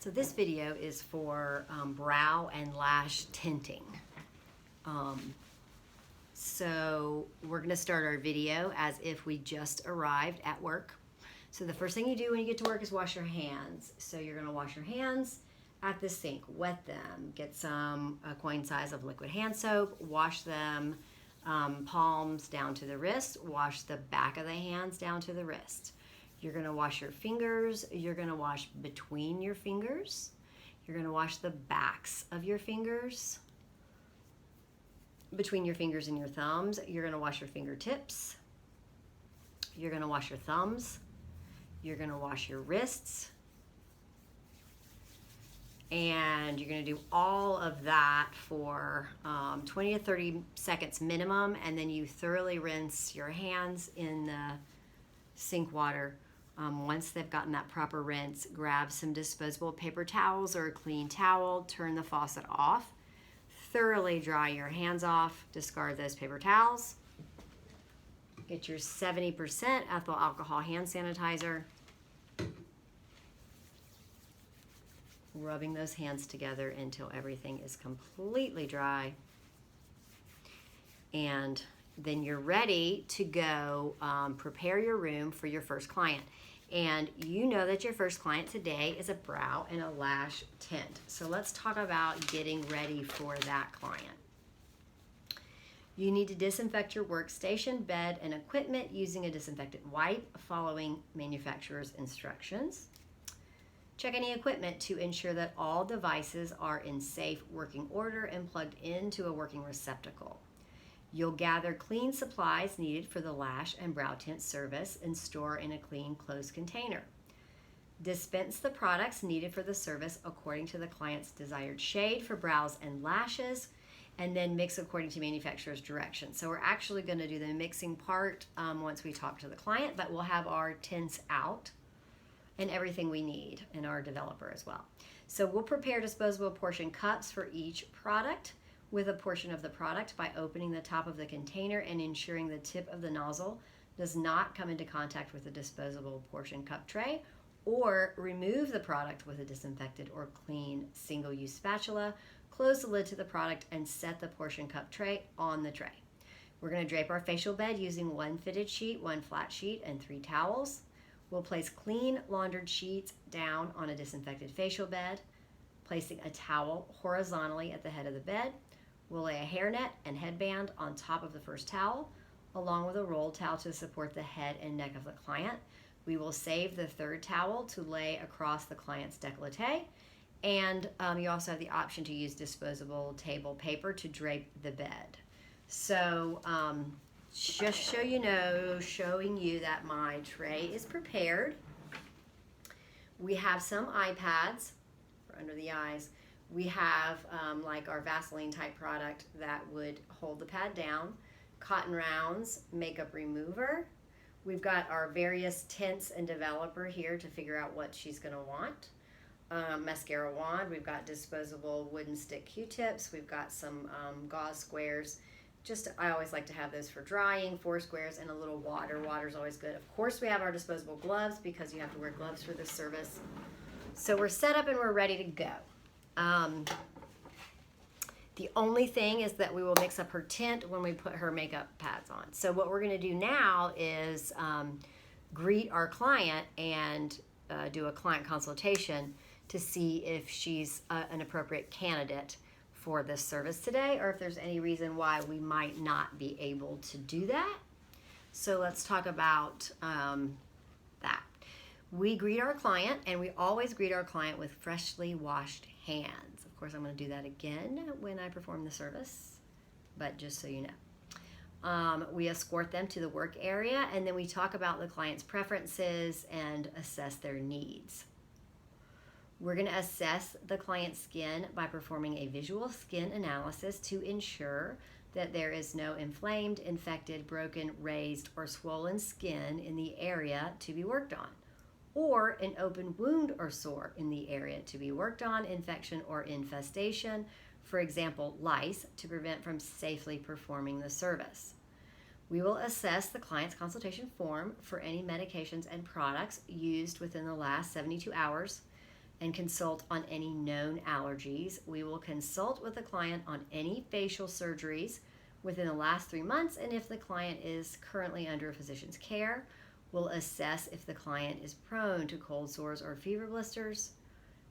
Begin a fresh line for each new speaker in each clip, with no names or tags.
So this video is for brow and lash tinting. So we're gonna start our video as if we just arrived at work. So the first thing you do when you get to work is wash your hands. So you're gonna wash your hands at the sink, wet them, get a coin size of liquid hand soap, wash them palms down to the wrist, wash the back of the hands down to the wrist. You're gonna wash your fingers, you're gonna wash between your fingers, you're gonna wash the backs of your fingers, between your fingers and your thumbs, you're gonna wash your fingertips, you're gonna wash your thumbs, you're gonna wash your wrists, and you're gonna do all of that for 20 to 30 seconds minimum, and then you thoroughly rinse your hands in the sink water. Once they've gotten that proper rinse, grab some disposable paper towels or a clean towel, turn the faucet off, thoroughly dry your hands off, discard those paper towels, get your 70% ethyl alcohol hand sanitizer, rubbing those hands together until everything is completely dry. And then you're ready to go prepare your room for your first client. And you know that your first client today is a brow and a lash tint. So let's talk about getting ready for that client. You need to disinfect your workstation, bed, and equipment using a disinfectant wipe following manufacturer's instructions. Check any equipment to ensure that all devices are in safe working order and plugged into a working receptacle. You'll gather clean supplies needed for the lash and brow tint service and store in a clean, closed container. Dispense the products needed for the service according to the client's desired shade for brows and lashes, and then mix according to manufacturer's direction. So we're actually going to do the mixing part once we talk to the client, but we'll have our tints out and everything we need, and our developer as well. So we'll prepare disposable portion cups for each product with a portion of the product by opening the top of the container and ensuring the tip of the nozzle does not come into contact with the disposable portion cup tray, or remove the product with a disinfected or clean single-use spatula, close the lid to the product, and set the portion cup tray on the tray. We're going to drape our facial bed using one fitted sheet, one flat sheet, and 3 towels. We'll place clean laundered sheets down on a disinfected facial bed, placing a towel horizontally at the head of the bed. We'll lay a hairnet and headband on top of the first towel, along with a roll towel to support the head and neck of the client. We will save the 3rd towel to lay across the client's décolleté, and you also have the option to use disposable table paper to drape the bed. So just showing you that my tray is prepared. We have some eye pads for under the eyes. We have like our Vaseline type product that would hold the pad down, cotton rounds, makeup remover. We've got our various tints and developer here to figure out what she's going to want. Mascara wand, we've got disposable wooden stick Q-tips, we've got some gauze squares. I always like to have those for drying, 4 squares, and a little water. Water's always good. Of course, we have our disposable gloves because you have to wear gloves for this service. So we're set up and we're ready to go. The only thing is that we will mix up her tint when we put her makeup pads on. So what we're going to do now is greet our client and do a client consultation to see if she's an appropriate candidate for this service today, or if there's any reason why we might not be able to do that. So let's talk about that. We greet our client, and we always greet our client with freshly washed hands. Of course, I'm going to do that again when I perform the service, but just so you know. We escort them to the work area, and then we talk about the client's preferences and assess their needs. We're going to assess the client's skin by performing a visual skin analysis to ensure that there is no inflamed, infected, broken, raised, or swollen skin in the area to be worked on, or an open wound or sore in the area to be worked on, infection or infestation, for example, lice, to prevent from safely performing the service. We will assess the client's consultation form for any medications and products used within the last 72 hours and consult on any known allergies. We will consult with the client on any facial surgeries within the last 3 months, and if the client is currently under a physician's care, we'll assess if the client is prone to cold sores or fever blisters.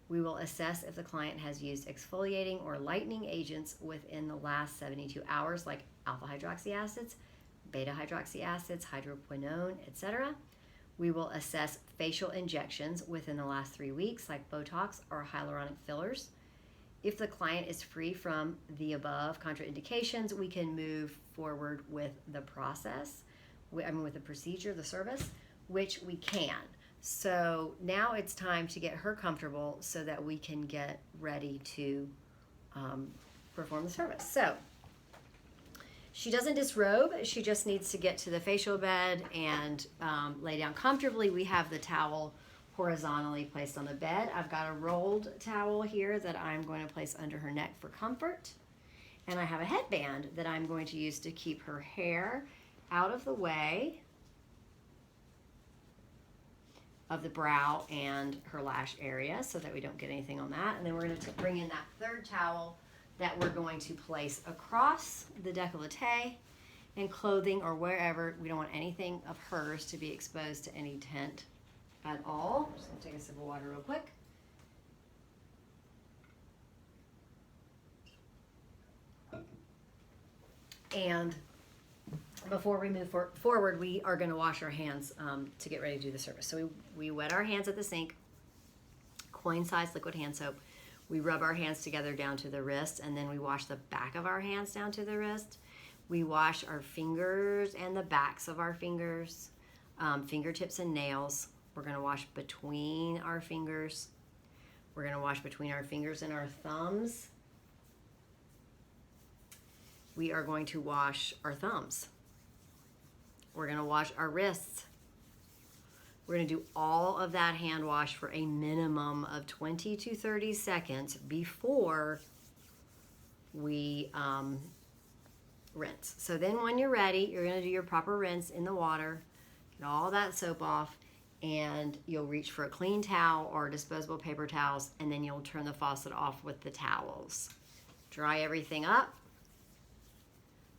We will assess if the client has used exfoliating or lightening agents within the last 72 hours, like alpha hydroxy acids, beta hydroxy acids, hydroquinone, etc. We will assess facial injections within the last 3 weeks, like Botox or hyaluronic fillers. If the client is free from the above contraindications, we can move forward with the process, with the procedure, the service, which we can. So now it's time to get her comfortable so that we can get ready to perform the service. So she doesn't disrobe. She just needs to get to the facial bed and lay down comfortably. We have the towel horizontally placed on the bed. I've got a rolled towel here that I'm going to place under her neck for comfort. And I have a headband that I'm going to use to keep her hair out of the way of the brow and her lash area so that we don't get anything on that. And then we're going to bring in that third towel that we're going to place across the décolleté and clothing or wherever. We don't want anything of hers to be exposed to any tint at all. I'm just going to take a sip of water real quick. And before we move forward, we are going to wash our hands to get ready to do the service. So we wet our hands at the sink, coin-sized liquid hand soap. We rub our hands together down to the wrist, and then we wash the back of our hands down to the wrist. We wash our fingers and the backs of our fingers, fingertips and nails. We're going to wash between our fingers. We're going to wash between our fingers and our thumbs. We are going to wash our thumbs. We're going to wash our wrists. We're going to do all of that hand wash for a minimum of 20 to 30 seconds before we rinse. So then when you're ready, you're going to do your proper rinse in the water, get all that soap off, and you'll reach for a clean towel or disposable paper towels, and then you'll turn the faucet off with the towels. Dry everything up,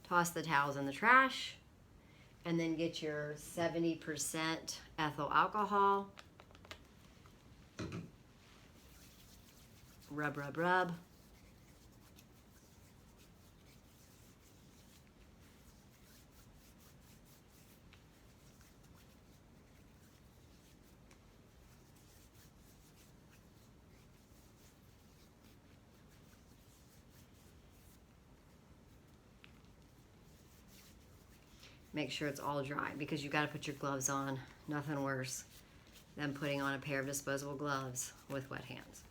toss the towels in the trash, and then get your 70% ethyl alcohol. Rub, rub, rub. Make sure it's all dry because you've got to put your gloves on. Nothing worse than putting on a pair of disposable gloves with wet hands.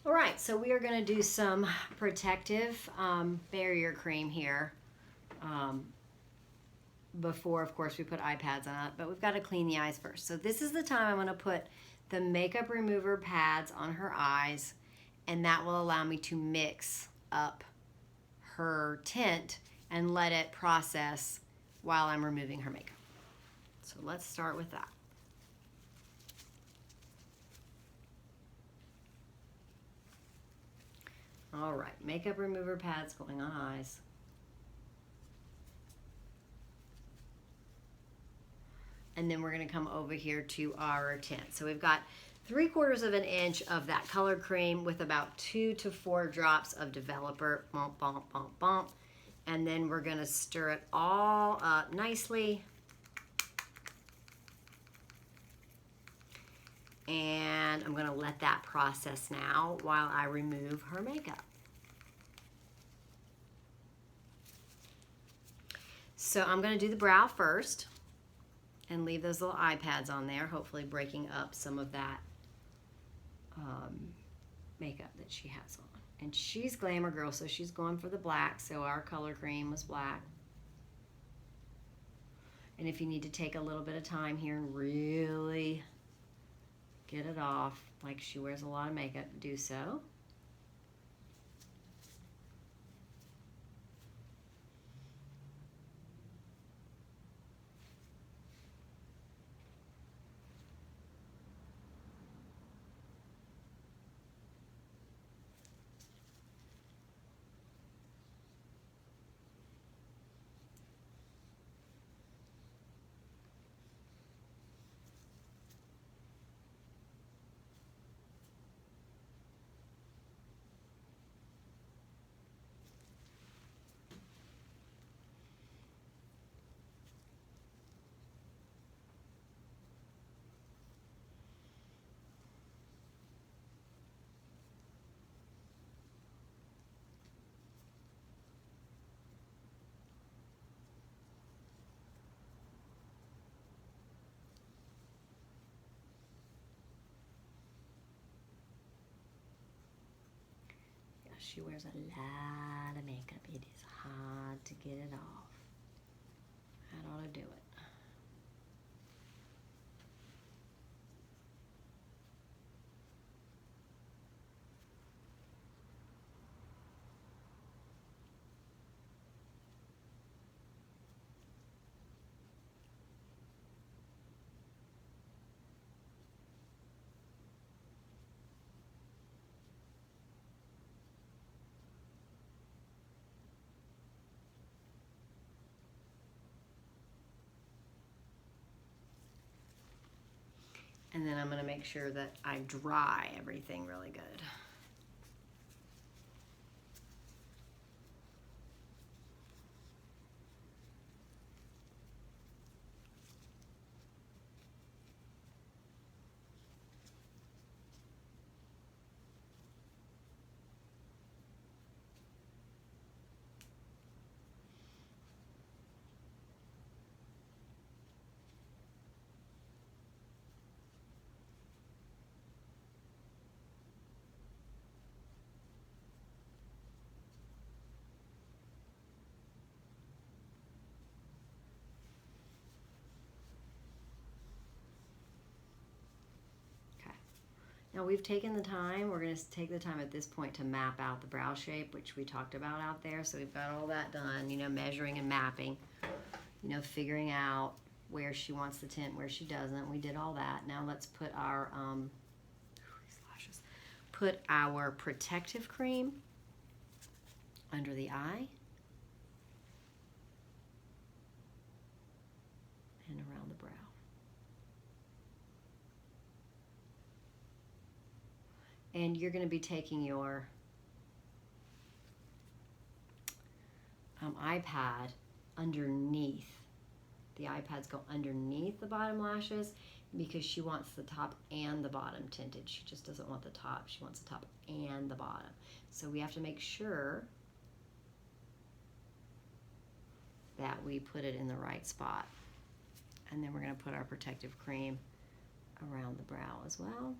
All right, so we are going to do some protective barrier cream here before, of course, we put eye pads on it, but we've got to clean the eyes first. So this is the time I'm going to put the makeup remover pads on her eyes, and that will allow me to mix up her tint and let it process while I'm removing her makeup. So let's start with that. All right, makeup remover pads going on eyes. And then we're going to come over here to our tint. So we've got 3/4 of an inch of that color cream with about 2 to 4 drops of developer. Bump, bump, bump, bump. And then we're going to stir it all up nicely. And I'm going to let that process now while I remove her makeup. So I'm going to do the brow first and leave those little eye pads on there, hopefully breaking up some of that makeup that she has on. And she's Glamour Girl, so she's going for the black, so our color cream was black. And if you need to take a little bit of time here and really get it off, like she wears a lot of makeup, do so. She wears a lot of makeup. It is hard to get it off. That ought to do it. And then I'm going to make sure that I dry everything really good. Now we've taken the time, we're going to take the time at this point to map out the brow shape, which we talked about out there. So we've got all that done, you know, measuring and mapping, you know, figuring out where she wants the tint, where she doesn't. We did all that. Now let's put our, these lashes, put our protective cream under the eye and around the brow. And you're going to be taking your iPad underneath. The iPads go underneath the bottom lashes because she wants the top and the bottom tinted. She just doesn't want the top. She wants the top and the bottom. So we have to make sure that we put it in the right spot. And then we're going to put our protective cream around the brow as well.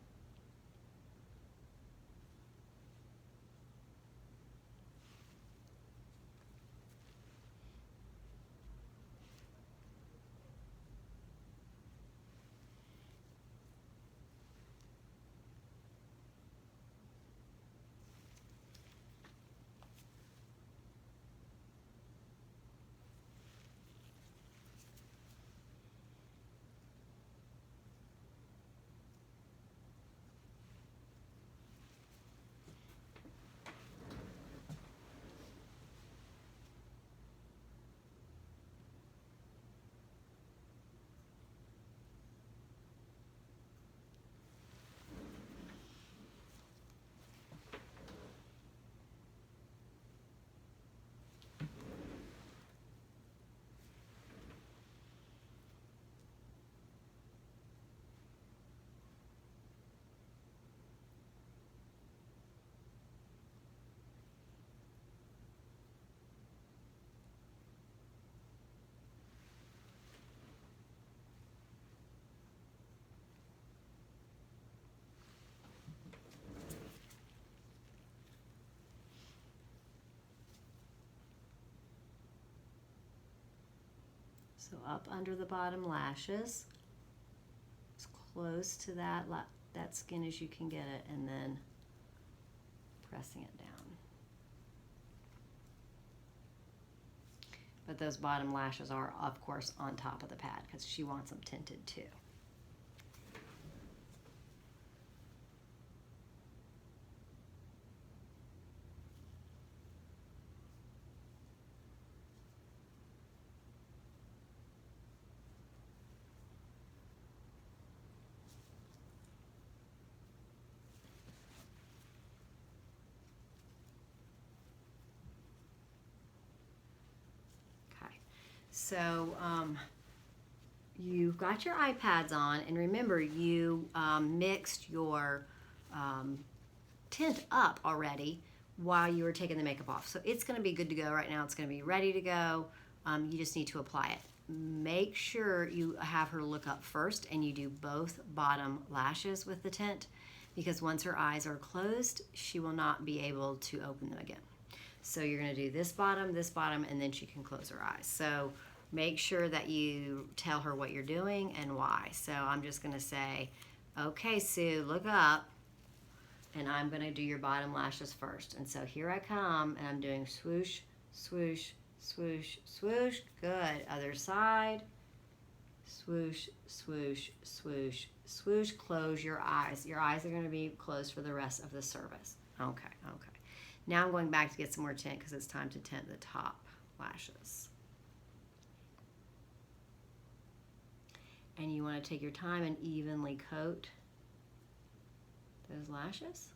So up under the bottom lashes, as close to that skin as you can get it, and then pressing it down. But those bottom lashes are, of course, on top of the pad because she wants them tinted too. So you've got your iPads on, and remember you mixed your tint up already while you were taking the makeup off. So it's going to be good to go right now. It's going to be ready to go. You just need to apply it. Make sure you have her look up first and you do both bottom lashes with the tint, because once her eyes are closed, she will not be able to open them again. So you're going to do this bottom, and then she can close her eyes. So make sure that you tell her what you're doing and why. So I'm just going to say, okay, Sue, look up, and I'm going to do your bottom lashes first. And so here I come, and I'm doing swoosh, swoosh, swoosh, swoosh. Good. Other side. Swoosh, swoosh, swoosh, swoosh. Close your eyes. Your eyes are going to be closed for the rest of the service. Okay, okay. Now I'm going back to get some more tint because it's time to tint the top lashes. And you want to take your time and evenly coat those lashes.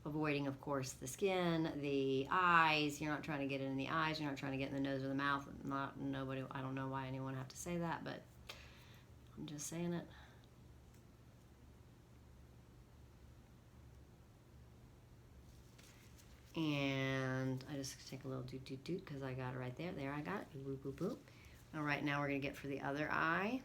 Avoiding, of course, the skin, the eyes. You're not trying to get it in the eyes. You're not trying to get in the nose or the mouth. Nobody. I don't know why anyone have to say that, but I'm just saying it. And I just take a little doot because I got it right there. There I got it. Boop, boop, boop. All right, now we're going to get for the other eye.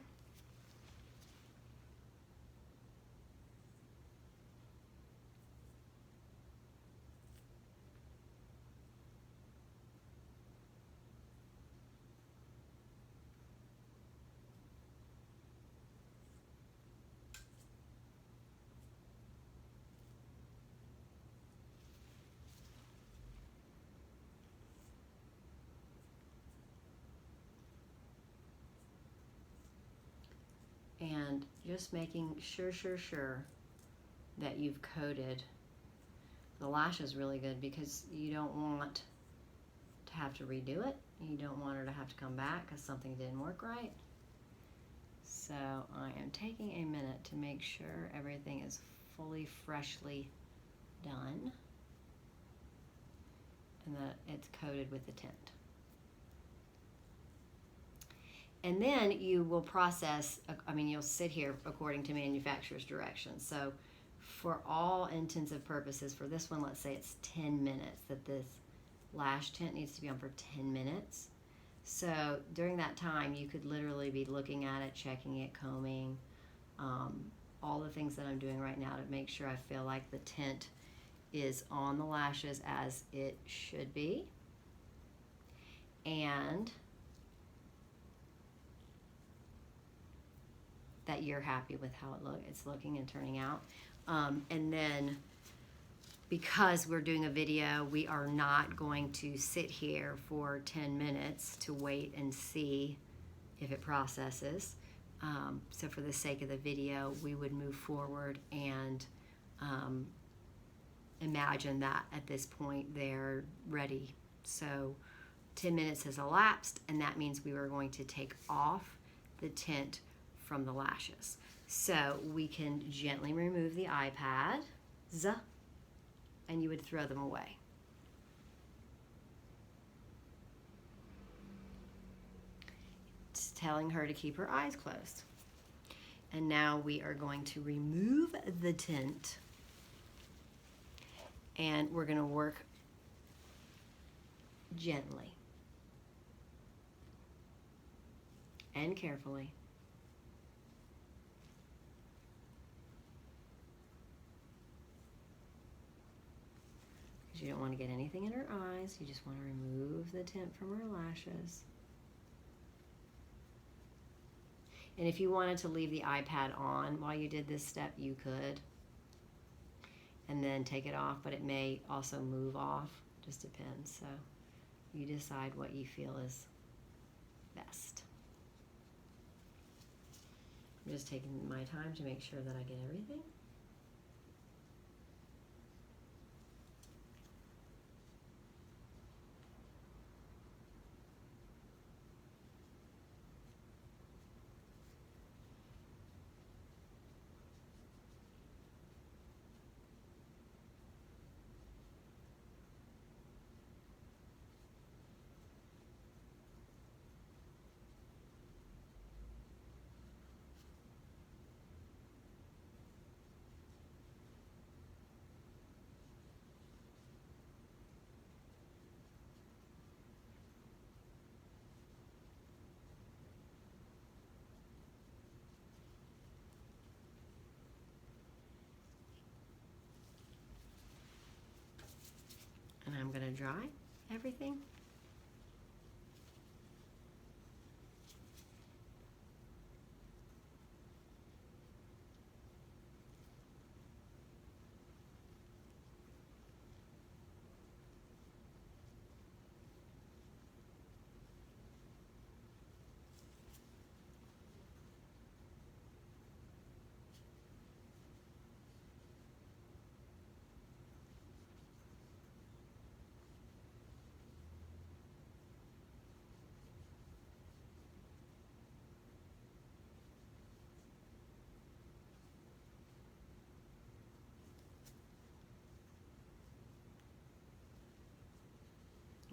And just making sure that you've coated the lashes really good, because you don't want to have to redo it. You don't want her to have to come back because something didn't work right. So I am taking a minute to make sure everything is fully freshly done and that it's coated with the tint. And then you will process, you'll sit here according to manufacturer's directions. So for all intents and purposes, for this one, let's say it's 10 minutes, that this lash tint needs to be on for 10 minutes. So during that time, you could literally be looking at it, checking it, combing, all the things that I'm doing right now to make sure I feel like the tint is on the lashes as it should be. And that you're happy with how it's looking and turning out. And then because we're doing a video, we are not going to sit here for 10 minutes to wait and see if it processes. So for the sake of the video, we would move forward and imagine that at this point they're ready. So 10 minutes has elapsed, and that means we were going to take off the tint from the lashes. So we can gently remove the iPads, and you would throw them away. It's telling her to keep her eyes closed. And now we are going to remove the tint, and we're going to work gently and carefully because you don't want to get anything in her eyes. You just want to remove the tint from her lashes. And if you wanted to leave the iPad on while you did this step, you could. And then take it off, but it may also move off. Just depends. So you decide what you feel is best. I'm just taking my time to make sure that I get everything. And I'm going to dry everything.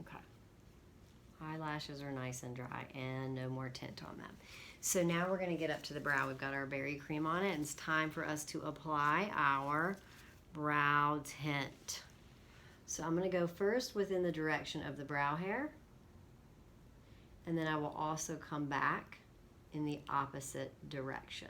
Okay. Eyelashes are nice and dry and no more tint on them. So now we're going to get up to the brow. We've got our berry cream on it, and it's time for us to apply our brow tint. So I'm going to go first within the direction of the brow hair, and then I will also come back in the opposite direction.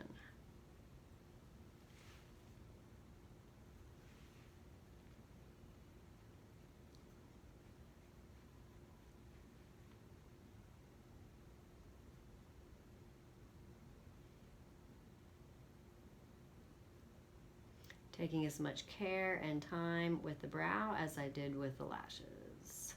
Taking as much care and time with the brow as I did with the lashes.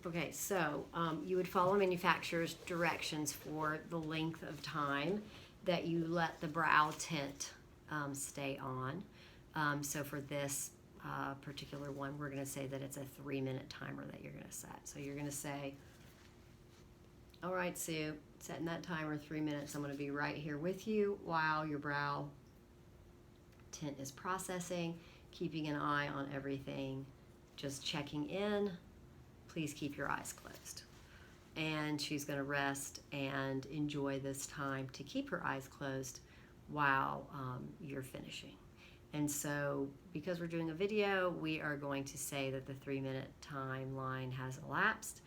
Okay, so you would follow manufacturer's directions for the length of time that you let the brow tint stay on. So for this particular one, we're going to say that it's a 3-minute timer that you're going to set. So you're going to say, all right, Sue, setting that timer 3 minutes. I'm going to be right here with you while your brow tint is processing, keeping an eye on everything, just checking in. Please keep your eyes closed. And she's going to rest and enjoy this time to keep her eyes closed while you're finishing. And so because we're doing a video, we are going to say that the 3-minute timeline has elapsed,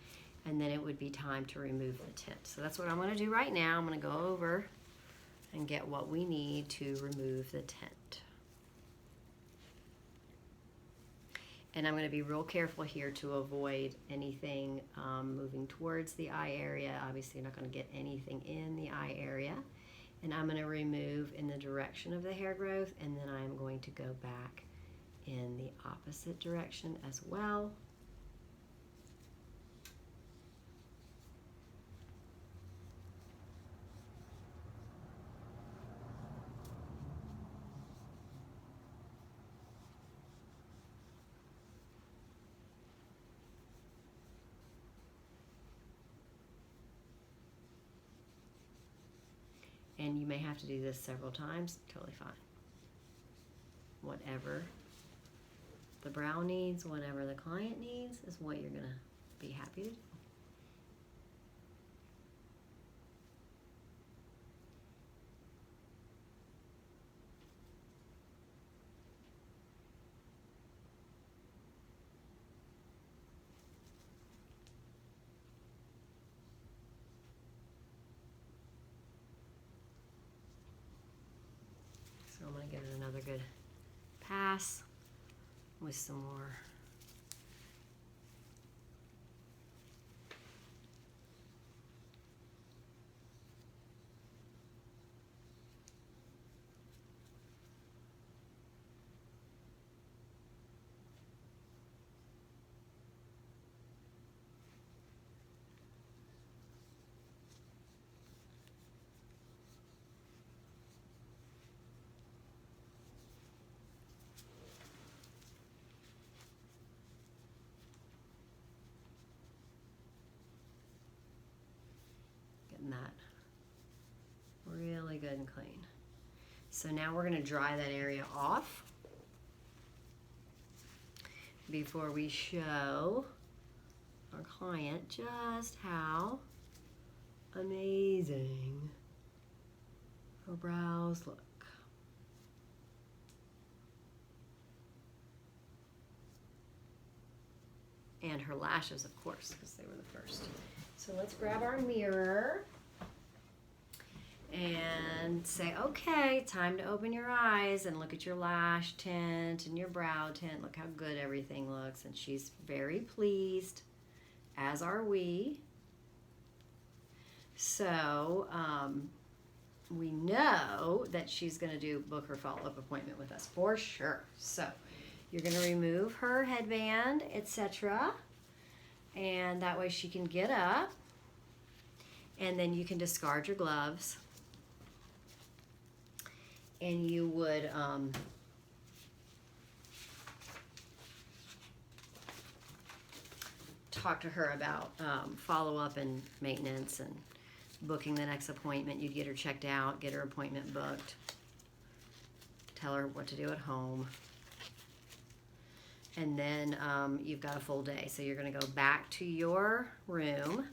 and then it would be time to remove the tint. So that's what I'm going to do right now. I'm going to go over and get what we need to remove the tint. And I'm going to be real careful here to avoid anything moving towards the eye area. Obviously, you're not going to get anything in the eye area. And I'm going to remove in the direction of the hair growth, and then I'm going to go back in the opposite direction as well. And you may have to do this several times, totally fine. Whatever the brow needs, whatever the client needs is what you're gonna be happy to do. So I'm going to give it another good pass with some more. That really good and clean. So now we're going to dry that area off before we show our client just how amazing her brows look. And her lashes, of course, because they were the first. So let's grab our mirror and say, okay, time to open your eyes and look at your lash tint and your brow tint. Look how good everything looks. And she's very pleased, as are we. So we know that she's going to book her follow-up appointment with us for sure. So you're going to remove her headband, etc. And that way she can get up. And then you can discard your gloves. And you would talk to her about follow-up and maintenance and booking the next appointment. You'd get her checked out, get her appointment booked, tell her what to do at home. And then you've got a full day. So you're going to go back to your room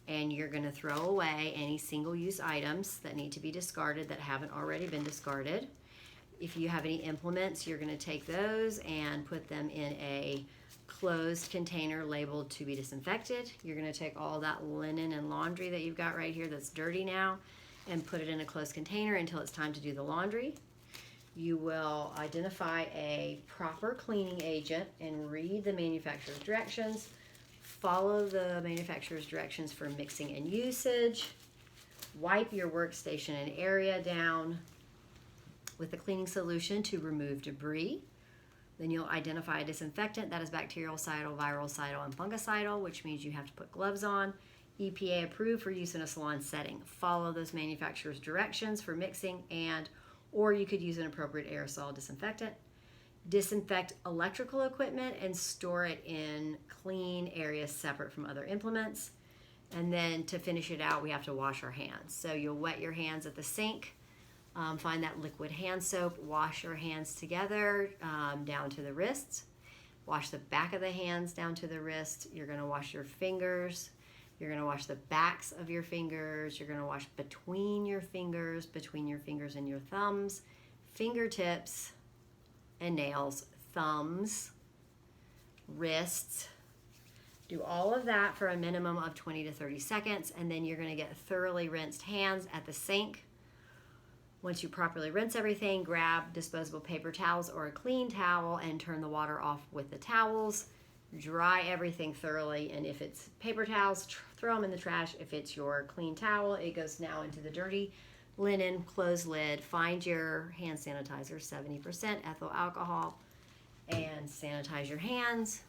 and you're going to throw away any single-use items that need to be discarded that haven't already been discarded. If you have any implements, you're going to take those and put them in a closed container labeled to be disinfected. You're going to take all that linen and laundry that you've got right here that's dirty now and put it in a closed container until it's time to do the laundry. You will identify a proper cleaning agent and read the manufacturer's directions. Follow the manufacturer's directions for mixing and usage. Wipe your workstation and area down with a cleaning solution to remove debris. Then you'll identify a disinfectant that is bactericidal, virucidal, and fungicidal, which means you have to put gloves on. EPA approved for use in a salon setting. Follow those manufacturer's directions for mixing or you could use an appropriate aerosol disinfectant. Disinfect electrical equipment and store it in clean areas separate from other implements. And then to finish it out, we have to wash our hands. So you'll wet your hands at the sink Find that liquid hand soap. Wash your hands together down to the wrists. Wash the back of the hands down to the wrist. You're going to wash your fingers. You're going to wash the backs of your fingers. You're going to wash between your fingers and your thumbs, fingertips and nails, thumbs, wrists. Do all of that for a minimum of 20 to 30 seconds, and then you're going to get thoroughly rinsed hands at the sink. Once you properly rinse everything, grab disposable paper towels or a clean towel and turn the water off with the towels. Dry everything thoroughly, and if it's paper towels, throw them in the trash. If it's your clean towel, it goes now into the dirty linen. Close lid. Find your hand sanitizer, 70% ethyl alcohol, and sanitize your hands.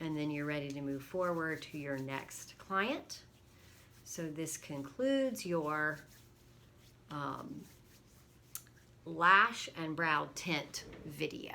And then you're ready to move forward to your next client. So this concludes your lash and brow tint video.